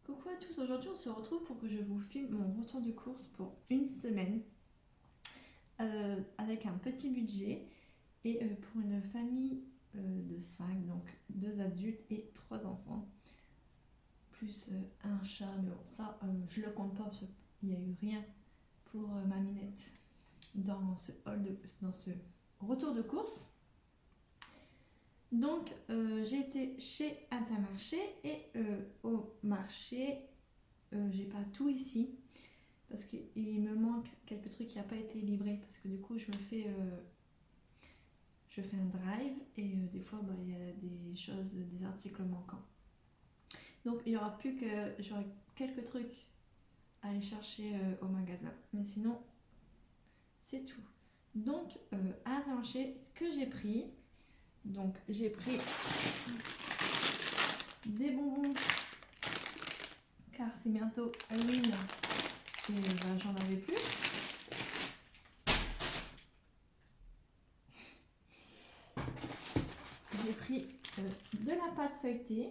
Coucou à tous, aujourd'hui on se retrouve pour que je vous filme mon retour de course pour une semaine avec un petit budget et pour une famille de 5, donc 2 adultes et 3 enfants, plus un chat, mais bon ça je le compte pas parce qu'il n'y a eu rien pour ma minette dans ce retour de course. Donc j'ai été chez Intermarché et au marché j'ai pas tout ici parce qu'il me manque quelques trucs qui n'ont pas été livrés parce que du coup je fais un drive et des fois il y a des choses, des articles manquants. Donc il y aura plus que j'aurai quelques trucs à aller chercher au magasin, mais sinon c'est tout. Donc à Intermarché, ce que j'ai pris, donc j'ai pris des bonbons car c'est bientôt Halloween et j'en avais plus. J'ai pris de la pâte feuilletée,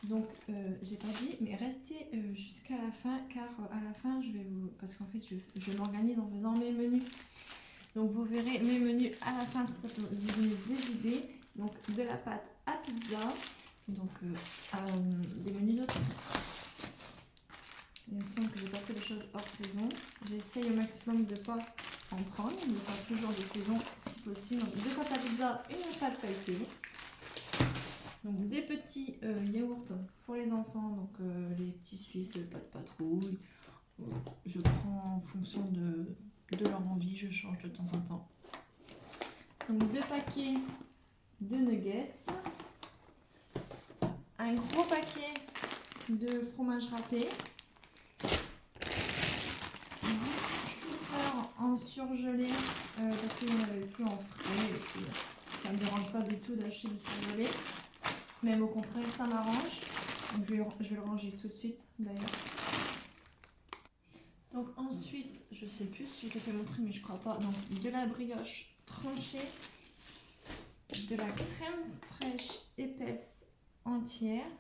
donc j'ai pas dit, mais restez jusqu'à la fin car à la fin je vais vous, parce qu'en fait je m'organise en faisant mes menus. Donc vous verrez mes menus à la fin, ça peut vous donner des idées. Donc de la pâte à pizza, donc des menus d'automne. Il me semble que j'ai pas pris des choses hors saison. J'essaye au maximum de ne pas en prendre, de pas toujours de saison si possible. Donc deux pâtes à pizza, une pâte feuilletée. Donc des petits yaourts pour les enfants, donc les petits suisses, pas de patrouille. Je prends en fonction de leur envie, je change de temps en temps. Donc 2 paquets de nuggets, un gros paquet de fromage râpé, en surgelé parce qu'il n'y en avait plus en frais et puis ça ne me dérange pas du tout d'acheter du surgelé, même au contraire ça m'arrange. Donc je vais le ranger tout de suite d'ailleurs. Donc ensuite, je sais plus si je l'ai fait montrer mais je crois pas, donc de la brioche tranchée, de la crème fraîche épaisse entière,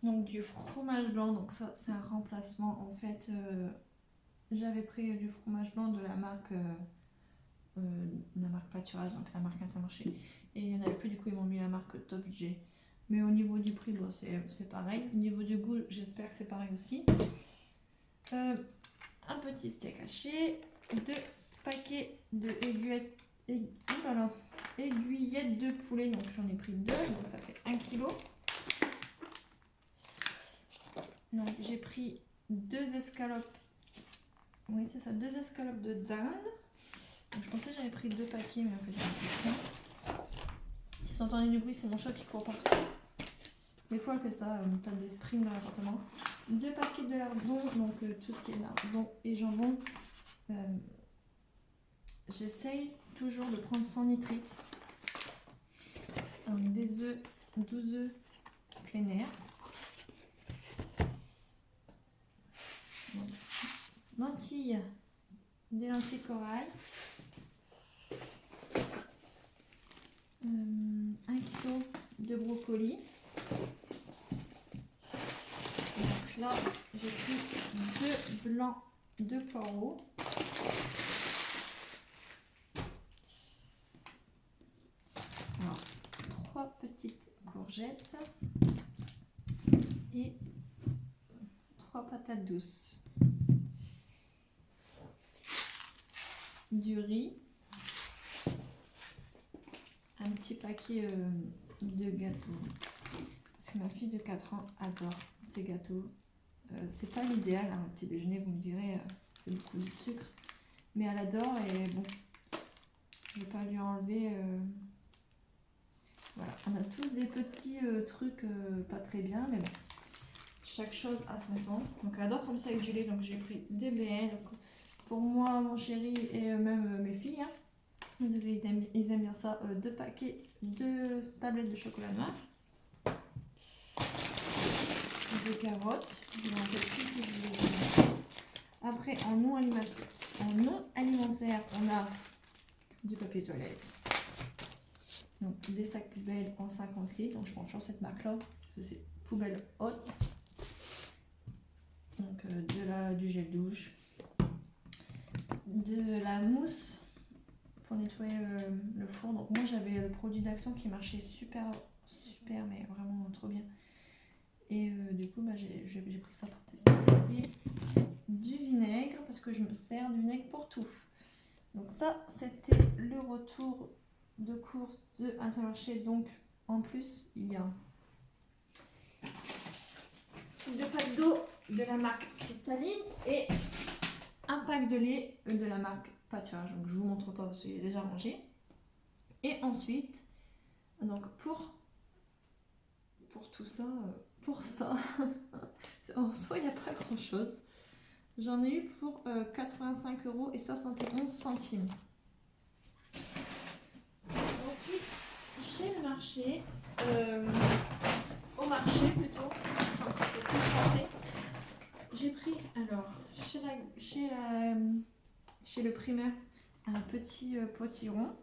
donc du fromage blanc, donc ça c'est un remplacement en fait. J'avais pris du fromage blanc de la marque Pâturage, donc la marque Intermarché, et il n'y en avait plus, du coup ils m'ont mis la marque Top G. Mais au niveau du prix, bon, c'est pareil. Au niveau du goût, j'espère que c'est pareil aussi. Un petit steak haché, 2 paquets de aiguillettes de poulet, donc j'en ai pris 2, donc ça fait 1 kg. Donc j'ai pris 2 escalopes. Oui, c'est ça, 2 escalopes de dinde. Donc, je pensais que j'avais pris 2 paquets, mais en fait j'en ai pris 1. Si vous entendez du bruit, c'est mon chat qui court partout. Des fois, elle fait ça, on tape des springs dans l'appartement. 2 paquets de lardons, donc tout ce qui est lardons et jambon. J'essaye toujours de prendre sans nitrite. Donc, des œufs, 12 œufs plein air. Lentilles, des lentilles corail. 1 kg de brocoli. Donc là, j'ai pris 2 blancs de poireaux. Alors, 3 petites courgettes et 3 patates douces. Du riz. Un petit paquet de gâteaux. Parce que ma fille de 4 ans adore ces gâteaux. C'est pas l'idéal, hein, un petit déjeuner, vous me direz, c'est beaucoup de sucre. Mais elle adore et bon, je vais pas lui enlever. Voilà, on a tous des petits trucs pas très bien, mais bon, chaque chose a son temps. Donc elle adore tremper ça avec du lait, donc j'ai pris des baies. Donc pour moi, mon chéri et même mes filles, hein, ils aiment bien ça. 2 paquets de tablettes de chocolat noir. De carottes, je vais en faire plus si je veux. Après, en non alimentaire, on a du papier toilette. Donc des sacs poubelles en 50 litres. Donc je prends toujours cette marque là, parce que c'est poubelle haute. gel douche, de la mousse pour nettoyer le four. Donc moi j'avais le produit d'Action qui marchait super, mais vraiment trop bien. Et du coup j'ai pris ça pour tester. Et du vinaigre, parce que je me sers du vinaigre pour tout. Donc ça c'était le retour de course de Intermarché. Donc en plus il y a 2 packs d'eau de la marque Cristalline et un pack de lait de la marque Pâturage. Donc je vous montre pas parce qu'il est déjà rangé. Et ensuite, donc pour tout ça, en soi il n'y a pas grand chose. J'en ai eu pour 85,71 €. Ensuite, chez le marché, au marché plutôt, c'est plus français. J'ai pris alors chez le primeur un petit potiron.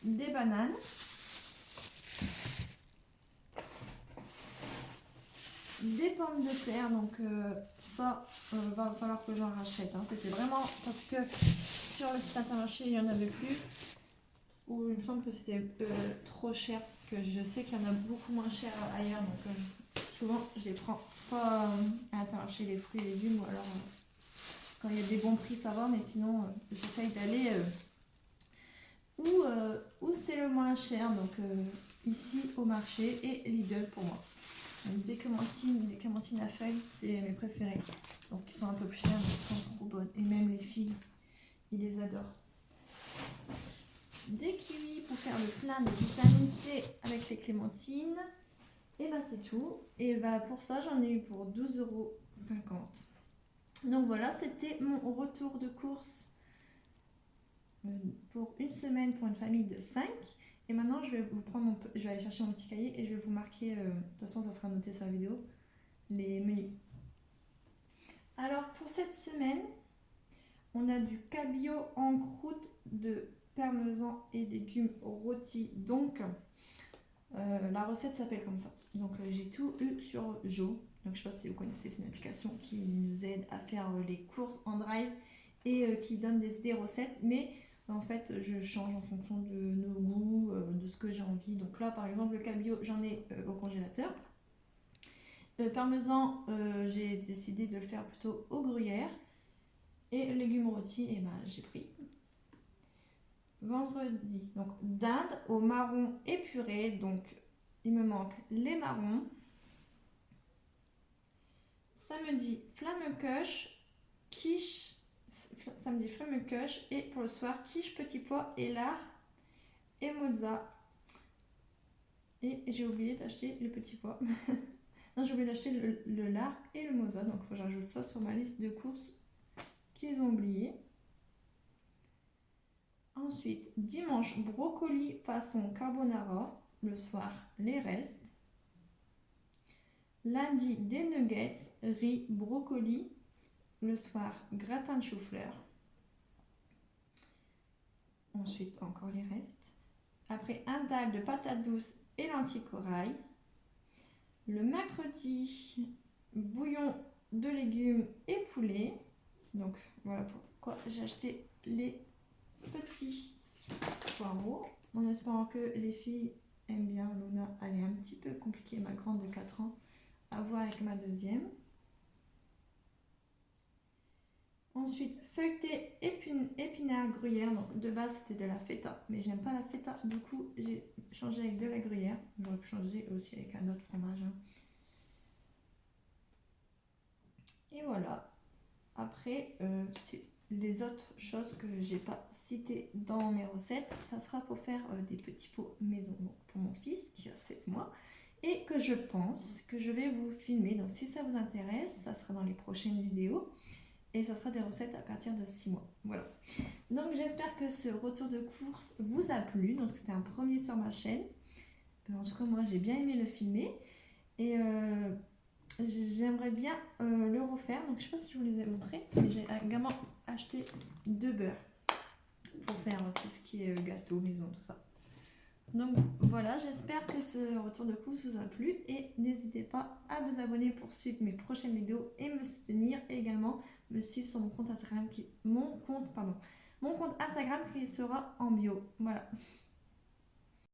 Des bananes. Des pommes de terre, donc ça va falloir que j'en rachète. Hein. C'était vraiment parce que sur le site Intermarché il n'y en avait plus. Ou il me semble que c'était trop cher, que je sais qu'il y en a beaucoup moins cher ailleurs. Donc souvent je les prends pas à Intermarché, les fruits et légumes, ou alors quand il y a des bons prix ça va, mais sinon j'essaye d'aller où c'est le moins cher. Donc ici au marché et Lidl pour moi. Donc, des clémentines à feuilles, c'est mes préférés. Donc ils sont un peu plus chers, mais ils sont trop bonnes. Et même les filles, ils les adorent. Des kiwis pour faire le plein de vitamine C avec les clémentines. Et ben c'est tout. Et ben pour ça, j'en ai eu pour 12,50 €. Donc voilà, c'était mon retour de course pour une semaine pour une famille de 5. Et maintenant, je vais aller chercher mon petit cahier et je vais vous marquer, de toute façon, ça sera noté sur la vidéo, les menus. Alors, pour cette semaine, on a du cabillaud en croûte de parmesan et légumes rôtis. Donc, la recette s'appelle comme ça. Donc, j'ai tout eu sur Jo. Donc, je ne sais pas si vous connaissez, c'est une application qui nous aide à faire les courses en drive et qui donne des idées recettes. Mais en fait, je change en fonction de nos goûts, de ce que j'ai envie. Donc là, par exemple, le cabillaud, j'en ai au congélateur. Le parmesan, j'ai décidé de le faire plutôt au gruyère. Et le légume rôti, eh ben, j'ai pris. Vendredi, donc dinde au marron épuré. Donc, il me manque les marrons. Samedi, flamme coche, quiche. Samedi, flamme coche. Et pour le soir, quiche, petit pois et lard et mozza. Et j'ai oublié d'acheter le petit pois. Non, j'ai oublié d'acheter le lard et le mozza. Donc, il faut que j'ajoute ça sur ma liste de courses qu'ils ont oublié. Ensuite, dimanche, brocoli façon carbonara. Le soir, les restes. Lundi, des nuggets, riz, brocoli. Le soir, gratin de chou-fleur. Ensuite, encore les restes. Après, un dalle de patates douces et lentilles corail. Le mercredi, bouillon de légumes et poulet. Donc, voilà pourquoi j'ai acheté les petits poireaux. En espérant que les filles aiment bien. Luna, elle est un petit peu compliquée, ma grande de 4 ans. À voir avec ma deuxième. Ensuite, feuilleté épinard gruyère. Donc de base c'était de la feta, mais j'aime pas la feta. Du coup j'ai changé avec de la gruyère. J'aurais pu changer aussi avec un autre fromage. Hein. Et voilà. Après, les autres choses que j'ai pas citées dans mes recettes, ça sera pour faire des petits pots maison. Donc pour mon fils qui a 7 mois. Et que je pense que je vais vous filmer. Donc si ça vous intéresse, ça sera dans les prochaines vidéos. Et ça sera des recettes à partir de 6 mois. Voilà. Donc j'espère que ce retour de course vous a plu. Donc c'était un premier sur ma chaîne. En tout cas moi j'ai bien aimé le filmer. Et j'aimerais bien le refaire. Donc je ne sais pas si je vous les ai montrés. Mais j'ai également acheté 2 beurres. Pour faire tout ce qui est gâteau, maison, tout ça. Donc voilà, j'espère que ce retour de course vous a plu et n'hésitez pas à vous abonner pour suivre mes prochaines vidéos et me soutenir et également me suivre sur mon compte Instagram mon compte Instagram qui sera en bio. Voilà.